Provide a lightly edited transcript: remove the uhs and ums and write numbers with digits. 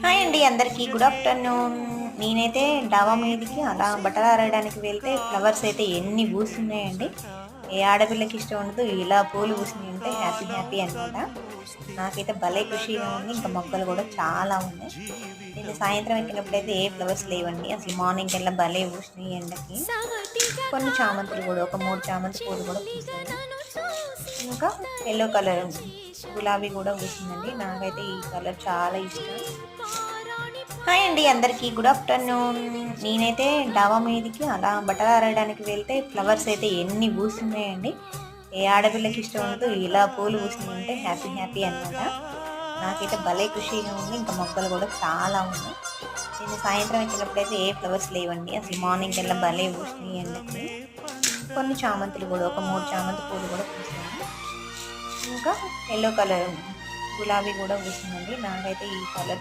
Hi అండి అందరికీ good afternoon. నేనైతే డాబా మీదకి అలా బట్టలు ఆరడానికి వెళ్తే ఫ్లవర్స్ అయితే ఎన్ని పూస్తున్నాయండి. ఏ ఆడపిల్లకి ఇష్టం ఉండదు ఇలా పూలు పూసినాయి అంటే హ్యాపీ హ్యాపీ అనమాట. నాకైతే భలే ఖుషిగా ఉంది. ఇంకా మొగ్గలు కూడా చాలా ఉన్నాయి. నేను సాయంత్రం ఎక్కినప్పుడైతే ఏ ఫ్లవర్స్ లేవండి. అసలు మార్నింగ్ కల్లా భలే పూసినాయి ఎండకి. కొన్ని చామంతులు కూడా ఒక 3 చామంతి పూలు కూడా పూసాయి. ఇంకా ఎల్లో కలర్ గులాబీ కూడా పూసిందండి. నాకైతే ఈ కలర్ చాలా ఇష్టం. హాయ్ అండి అందరికీ గుడ్ ఆఫ్టర్నూన్. నేనైతే డాబా మీదకి అలా బట్టలు ఆరడానికి వెళ్తే ఫ్లవర్స్ అయితే ఎన్ని పూస్తున్నాయండి. ఏ ఆడపిల్లకి ఇష్టం ఉండదు ఇలా పూలు పూసినాయి అంటే హ్యాపీ హ్యాపీ అనమాట. నాకైతే భలే ఖుషిగా ఉంది. ఇంకా మొక్కలు కూడా చాలా ఉన్నాయి. నేను సాయంత్రం ఎక్కినప్పుడైతే ఏ ఫ్లవర్స్ లేవండి. అసలు మార్నింగ్ కల్లా భలే పూసినాయి ఎండకి. కొన్ని చామంతులు కూడా ఒక 3 చామంతి పూలు కూడా పూసాయి. ఇంకా ఎల్లో కలర్ గులాబీ కూడా పూసిందండి. నాకైతే ఈ కలర్